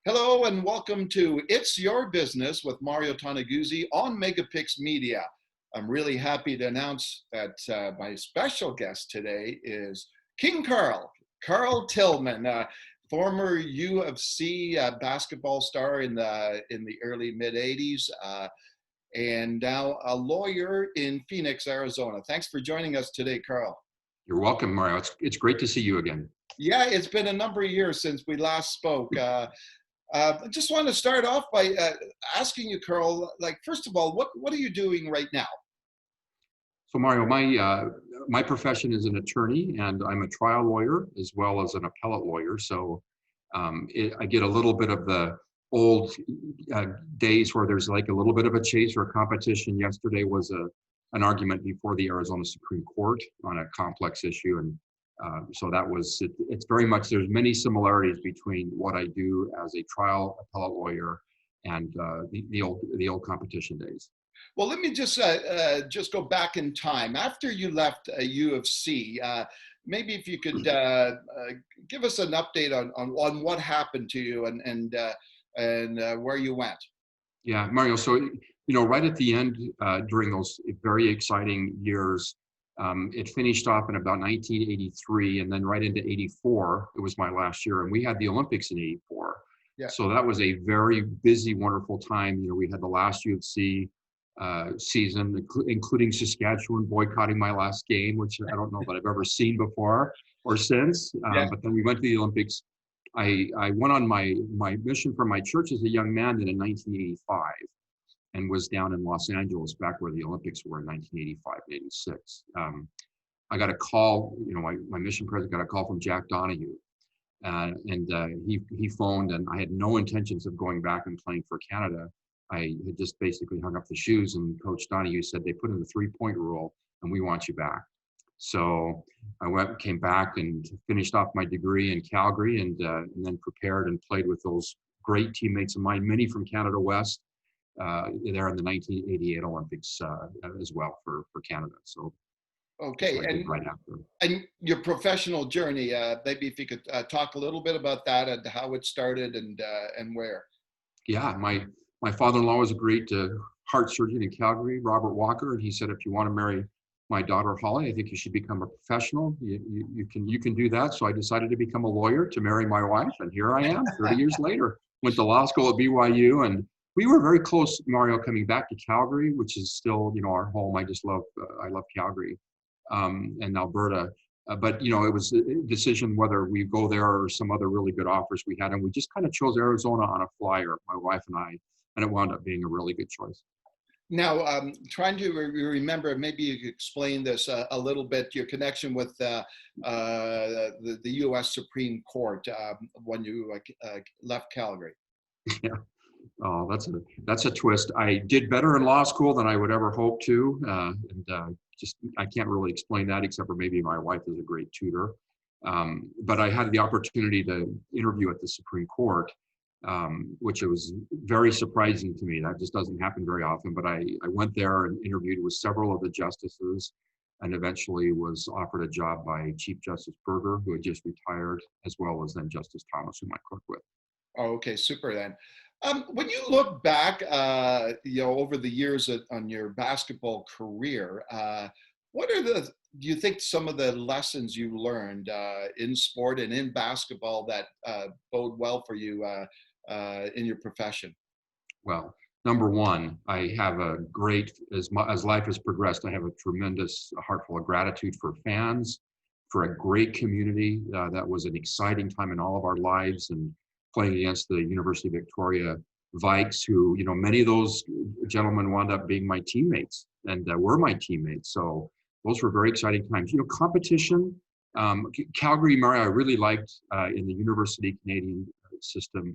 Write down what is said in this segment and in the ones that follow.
Hello and welcome to It's Your Business with Mario Toneguzzi on Megapix Media. I'm really happy to announce that my special guest today is King Karl Tilleman, former U of C basketball star in the early mid '80s, and now a lawyer in Phoenix, Arizona. Thanks for joining us today, Karl. You're welcome, Mario. It's great to see you again. Yeah, it's been a number of years since we last spoke. I just want to start off by asking you, Karl, first of all, what are you doing right now? So Mario, my profession is an attorney, and I'm a trial lawyer as well as an appellate lawyer. So I get a little bit of the old days where there's like a little bit of a chase or a competition. Yesterday was an argument before the Arizona Supreme Court on a complex issue, and so that was it. It's very much, there's many similarities between what I do as a trial appellate lawyer and the old competition days. Well, let me just go back in time. After you left U of C, maybe if you could give us an update on what happened to you and where you went. Yeah, Mario. So right at the end, during those very exciting years, it finished off in about 1983, and then right into '84, it was my last year, and we had the Olympics in '84. Yeah. So that was a very busy, wonderful time. We had the last U of C season, including Saskatchewan boycotting my last game, which I don't know that I've ever seen before or since. Yeah. But then we went to the Olympics. I went on my mission for my church as a young man then in 1985. And was down in Los Angeles back where the Olympics were in 1985 and 86. I got a call, my mission president got a call from Jack Donahue, and he phoned, and I had no intentions of going back and playing for Canada. I had just basically hung up the shoes, and Coach Donahue said, they put in the 3-point rule and we want you back. So I came back and finished off my degree in Calgary, and then prepared and played with those great teammates of mine, many from Canada West, there in the 1988 Olympics as well for Canada. So okay, and right after. And your professional journey, maybe if you could talk a little bit about that and how it started and where. Yeah, my father-in-law was a great heart surgeon in Calgary, Robert Walker, and he said, if you want to marry my daughter Holly, I think you should become a professional. You can do that. So I decided to become a lawyer to marry my wife, and here I am 30 years later. Went to law school at BYU, and we were very close, Mario, coming back to Calgary, which is still, our home. I love Calgary and Alberta. But, it was a decision whether we go there or some other really good offers we had. And we just kind of chose Arizona on a flyer, my wife and I, and it wound up being a really good choice. Now, trying to remember, maybe you could explain this a little bit, your connection with the U.S. Supreme Court when you left Calgary. Yeah. Oh, that's a twist. I did better in law school than I would ever hope to, and I can't really explain that, except for maybe my wife is a great tutor. But I had the opportunity to interview at the Supreme Court, which was very surprising to me. That just doesn't happen very often. But I went there and interviewed with several of the justices, and eventually was offered a job by Chief Justice Berger, who had just retired, as well as then Justice Thomas, whom I clerked with. Oh, okay, super then. When you look back, over the years on your basketball career, what are do you think some of the lessons you learned in sport and in basketball that bode well for you in your profession? Well, number one, I have a great, as life has progressed, I have a tremendous heart full of gratitude for fans, for a great community. That was an exciting time in all of our lives, and playing against the University of Victoria Vikes, who, many of those gentlemen wound up being my teammates and were my teammates. So those were very exciting times. competition, Calgary, Mario, I really liked in the University Canadian system.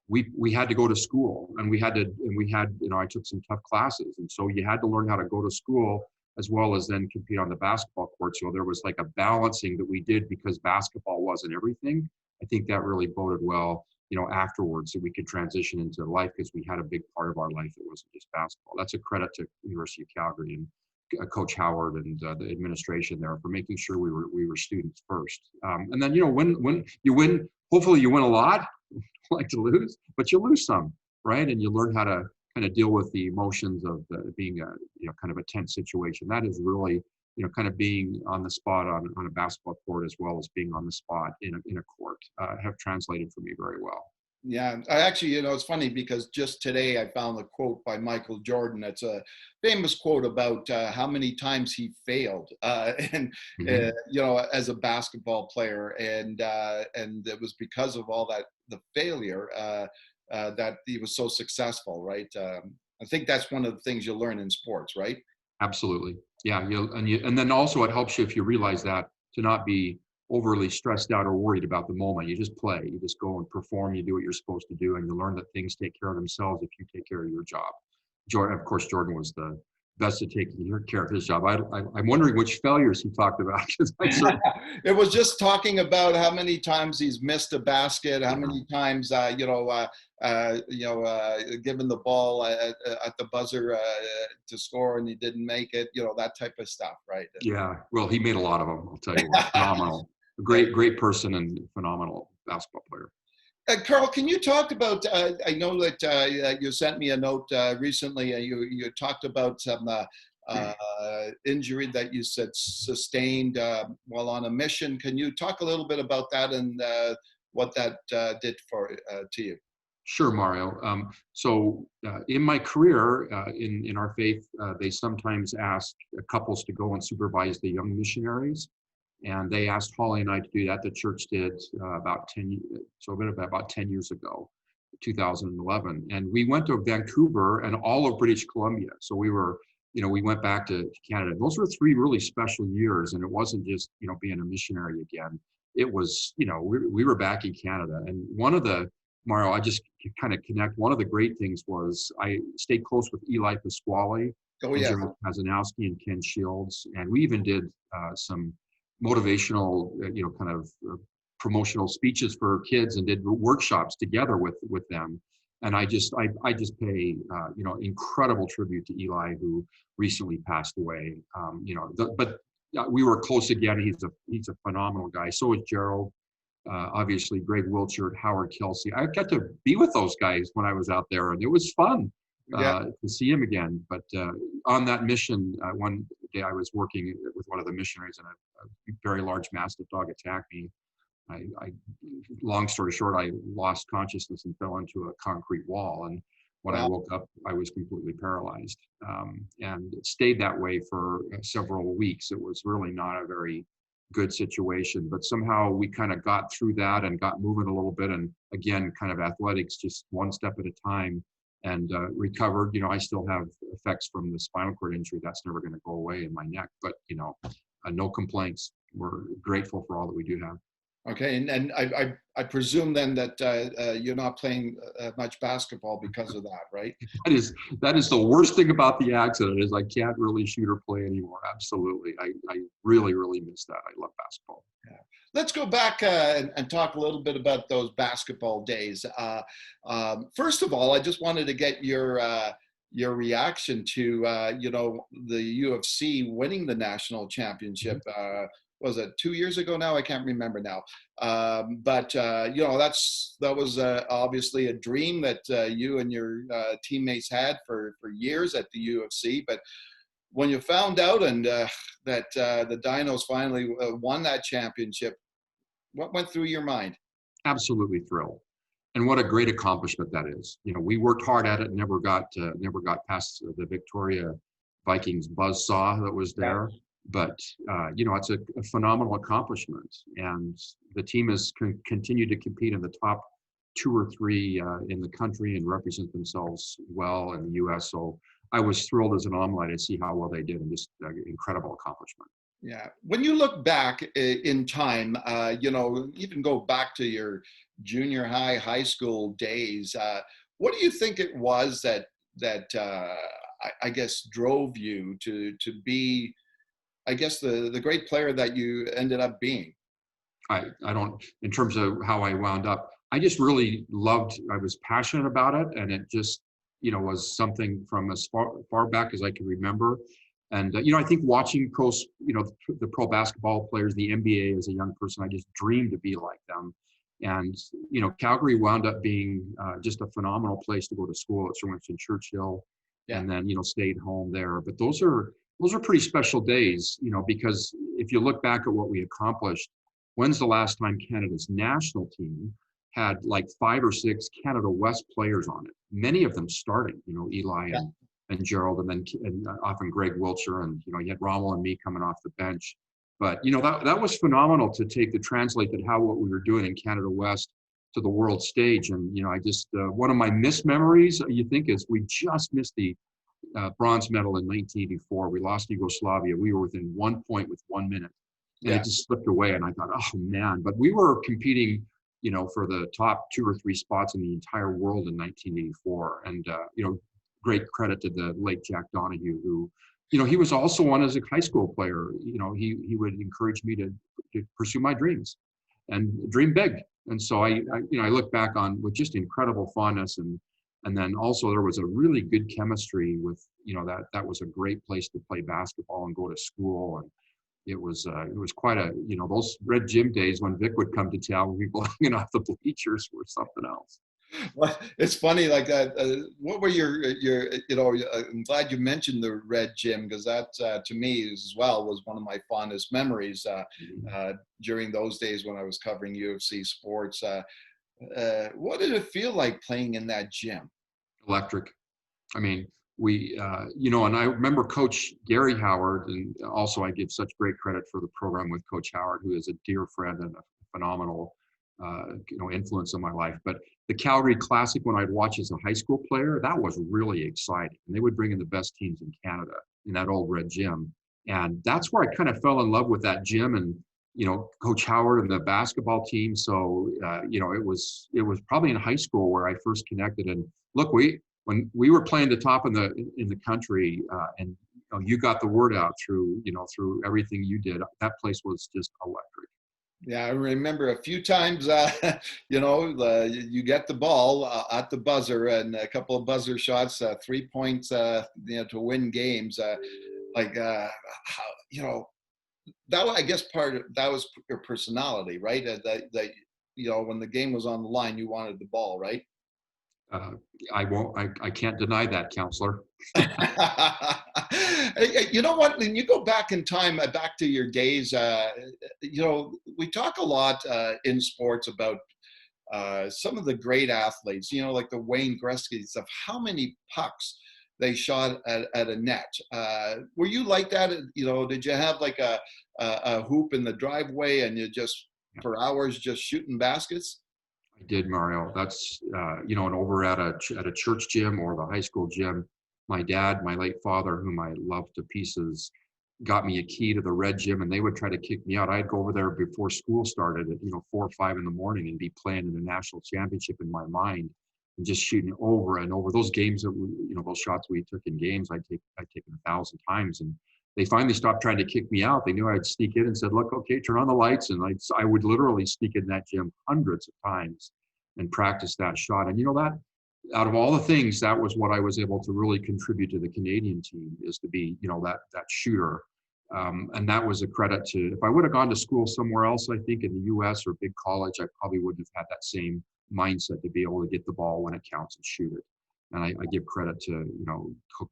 We had to go to school, and I took some tough classes. And so you had to learn how to go to school as well as then compete on the basketball court. So there was like a balancing that we did, because basketball wasn't everything. I think that really boded well, afterwards, that we could transition into life, because we had a big part of our life that wasn't just basketball. That's a credit to University of Calgary and Coach Howard and the administration there for making sure we were students first. And then, when you win, hopefully you win a lot. like to lose, but you lose some, right? And you learn how to kind of deal with the emotions of being a, kind of a tense situation. That is really, kind of being on the spot on a basketball court as well as being on the spot in a court have translated for me very well. Yeah, I actually, it's funny because just today I found a quote by Michael Jordan. It's a famous quote about how many times he failed, and Mm-hmm. as a basketball player, and it was because of all the failure that he was so successful, right? I think that's one of the things you learn in sports, right? Absolutely. Yeah. And then also it helps you if you realize that to not be overly stressed out or worried about the moment. You just play, you just go and perform, you do what you're supposed to do, and you learn that things take care of themselves if you take care of your job. Jordan, of course, Jordan was the best at taking care of his job. I'm wondering which failures he talked about. It was just talking about how many times he's missed a basket, how many times given the ball at the buzzer to score and he didn't make it, that type of stuff, right? Yeah, well, he made a lot of them. I'll tell you what, phenomenal, great person and phenomenal basketball player. Karl, can you talk about? I know that you sent me a note recently. You talked about some injury that you said sustained while on a mission. Can you talk a little bit about that and what that did to you? Sure, Mario. So in my career in our faith, they sometimes ask couples to go and supervise the young missionaries. And they asked Holly and I to do that. The church did about 10 years ago, 2011. And we went to Vancouver and all of British Columbia. So we went back to Canada. Those were 3 really special years. And it wasn't just, being a missionary again. It was, we were back in Canada. And Mario, I just kind of connect. One of the great things was I stayed close with Eli Pasquale, Gerald Kazanowski, and Ken Shields. And we even did some motivational, kind of promotional speeches for kids and did workshops together with them. And I just pay, incredible tribute to Eli, who recently passed away. But we were close again. He's a phenomenal guy. So is Gerald. Obviously, Greg Wilchert, Howard Kelsey. I got to be with those guys when I was out there, and it was fun to see him again. But on that mission, one day I was working with one of the missionaries, and a very large mastiff dog attacked me. Long story short, I lost consciousness and fell into a concrete wall. And when I woke up, I was completely paralyzed, and it stayed that way for several weeks. It was really not a very good situation, but somehow we kind of got through that and got moving a little bit. And again, kind of athletics, just one step at a time, and recovered. I still have effects from the spinal cord injury. That's never going to go away in my neck, but no complaints. We're grateful for all that we do have. Okay, and I presume then that you're not playing much basketball because of that, right? That is the worst thing about the accident is I can't really shoot or play anymore. Absolutely, I really miss that. I love basketball. Yeah. Let's go back and talk a little bit about those basketball days. First of all, I just wanted to get your reaction to the UFC winning the national championship. Was it 2 years ago now? I can't remember now. But that was obviously a dream that you and your teammates had for years at the UFC. But when you found out and that the Dinos finally won that championship, what went through your mind? Absolutely thrilled. And what a great accomplishment that is. We worked hard at it, never got past the Victoria Vikings buzzsaw that was there. Yeah. But, it's a phenomenal accomplishment. And the team has continued to compete in the top 2 or 3 in the country and represent themselves well in the U.S. So I was thrilled as an alumni to see how well they did, and just incredible accomplishment. Yeah. When you look back in time, even go back to your junior high school days, what do you think it was that I guess drove you to be, I guess, the great player that you ended up being? I don't, in terms of how I wound up, I just really I was passionate about it, and it just, was something from as far back as I can remember. And, I think watching the pro basketball players, the NBA as a young person, I just dreamed to be like them. And, Calgary wound up being just a phenomenal place to go to school at Sir Winston Churchill, Yeah. and then, stayed home there. But those are pretty special days, because if you look back at what we accomplished, when's the last time Canada's national team had like 5 or 6 Canada West players on it? Many of them starting, Eli Yeah. and Gerald, and often Greg Wiltshire, and you had Rommel and me coming off the bench. But that was phenomenal to translate how what we were doing in Canada West to the world stage. And I just one of my missed memories, you think, is we just missed the bronze medal in 1984. We lost Yugoslavia. We were within 1 point with 1 minute, and Yeah. it just slipped away. And I thought, oh man! But we were competing, for the top 2 or 3 spots in the entire world in 1984. And great credit to the late Jack Donahue, who, he was also one as a high school player. He would encourage me to pursue my dreams and dream big. And so I look back on with just incredible fondness, and then also there was a really good chemistry with, that was a great place to play basketball and go to school. And it was quite a, those red gym days when Vic would come to town, people hanging off the bleachers were something else. Well, it's funny, like what were your I'm glad you mentioned the red gym, because that to me as well was one of my fondest memories during those days when I was covering UFC sports. What did it feel like playing in that gym? Electric. I mean, we, and I remember Coach Gary Howard, and also I give such great credit for the program with Coach Howard, who is a dear friend and a phenomenal, influence in my life. But the Calgary Classic, when I'd watch as a high school player, that was really exciting. And they would bring in the best teams in Canada in that old red gym. And that's where I kind of fell in love with that gym and, Coach Howard and the basketball team. So, it was probably in high school where I first connected. And look, when we were playing the top in the country, and you got the word out through everything you did, that place was just electric. Yeah, I remember a few times, you get the ball at the buzzer, and a couple of buzzer shots, 3 points, to win games. That was, I guess, that was your personality, right? That when the game was on the line, you wanted the ball, right? I can't deny that, counselor. You know what? When you go back in time, back to your days, we talk a lot in sports about some of the great athletes, like the Wayne Gretzky's, of how many pucks they shot at a net. Were you like that? Did you have like a hoop in the driveway and you just for hours just shooting baskets? I did, Mario. That's and over at a church gym or the high school gym, my dad, my late father, whom I loved to pieces, got me a key to the red gym, and they would try to kick me out. I'd go over there before school started at 4 or 5 in the morning and be playing in a national championship in my mind and just shooting over and over. Those games that those shots we took in games, I'd taken 1,000 times, and they finally stopped trying to kick me out. They knew I'd sneak in and said, "Look, okay, turn on the lights." And I would literally sneak in that gym hundreds of times and practice that shot. And that out of all the things, that was what I was able to really contribute to the Canadian team, is to be, that shooter. And that was a credit to, if I would have gone to school somewhere else, I think in the US or big college, I probably wouldn't have had that same mindset to be able to get the ball when it counts and shoot it. And I give credit to,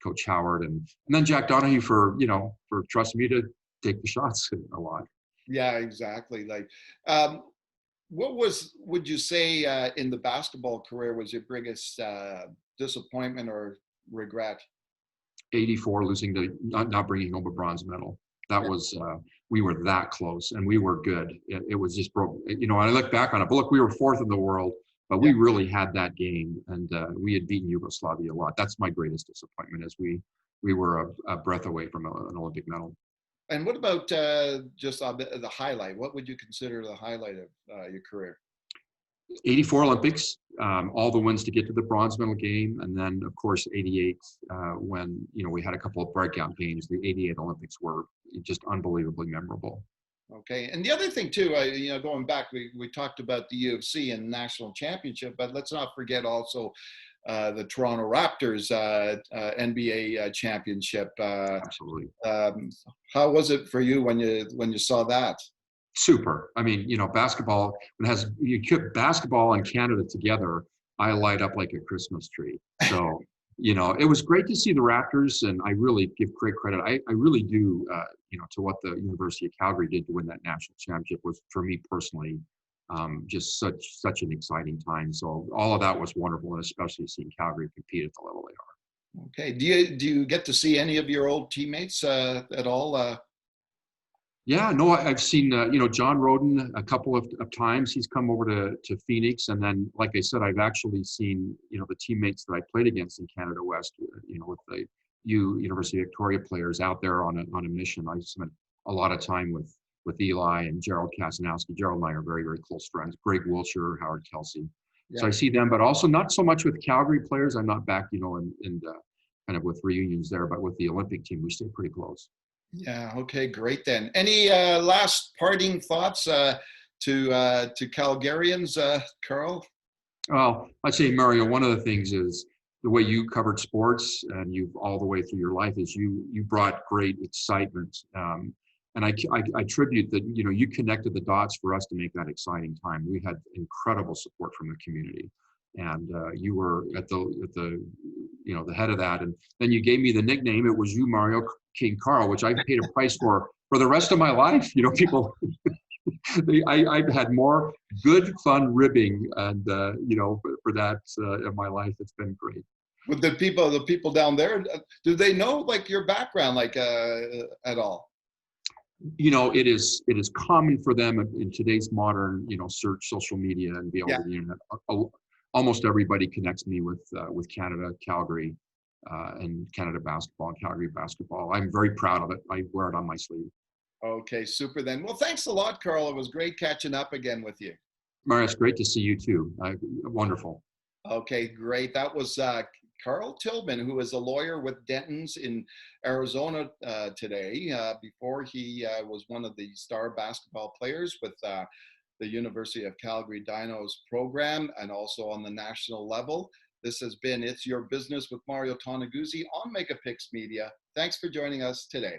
Coach Howard and then Jack Donahue for trusting me to take the shots a lot. Yeah, exactly. Like, what would you say in the basketball career was your biggest disappointment or regret? 84, losing to not bringing home a bronze medal. That was, we were that close and we were good. It was just broke. I look back on it, but look, we were 4th in the world, but we really had that game, and we had beaten Yugoslavia a lot. That's my greatest disappointment, is we were a breath away from an Olympic medal. And what about just the highlight? What would you consider the highlight of your career? 84 Olympics, all the wins to get to the bronze medal game, and then of course 88 when we had a couple of breakout games. The 88 Olympics were just unbelievably memorable. Okay, and the other thing too, going back, we talked about the UFC and national championship, but let's not forget also the Toronto Raptors NBA championship. Absolutely. How was it for you when you saw that? Super. I mean, basketball, you put basketball and Canada together, I light up like a Christmas tree. So, it was great to see the Raptors, and I really give great credit. I really do, to what the University of Calgary did to win that national championship was, for me personally, just such an exciting time. So all of that was wonderful, and especially seeing Calgary compete at the level they are. Okay. Do you get to see any of your old teammates at all? Yeah, no, I've seen, John Roden a couple of times. He's come over to Phoenix. And then, like I said, I've actually seen, the teammates that I played against in Canada West, with the University of Victoria players out there on a mission. I spent a lot of time with Eli and Gerald Kasanowski. Gerald and I are very, very close friends. Greg Wilshire, Howard Kelsey. So I Yeah. see them, but also not so much with Calgary players. I'm not back, in kind of with reunions there, but with the Olympic team, we stay pretty close. Yeah. Okay. Great. Then, any last parting thoughts to Calgarians, Karl? Well, I'd say, Mario, one of the things is the way you covered sports, and you've all the way through your life, is you brought great excitement. And I attribute that, you connected the dots for us to make that exciting time. We had incredible support from the community, and you were at the head of that. And then you gave me the nickname. It was you, Mario King Karl, which I paid a price for the rest of my life. People, I've had more good, fun ribbing, and for that in my life, it's been great. With the people down there, do they know like your background, like at all? It is common for them in today's modern, search social media and be able Yeah. to the internet. Almost everybody connects me with Canada, Calgary, and Canada basketball and Calgary basketball. I'm very proud of it. I wear it on my sleeve. Okay. Super. Then. Well, thanks a lot, Karl. It was great catching up again with you. Marius, great to see you too. Wonderful. Okay. Great. That was Karl Tilleman, who is a lawyer with Dentons in Arizona today. Before he was one of the star basketball players with the University of Calgary Dinos program, and also on the national level. This has been It's Your Business with Mario Toneguzzi on Megapix Media. Thanks for joining us today.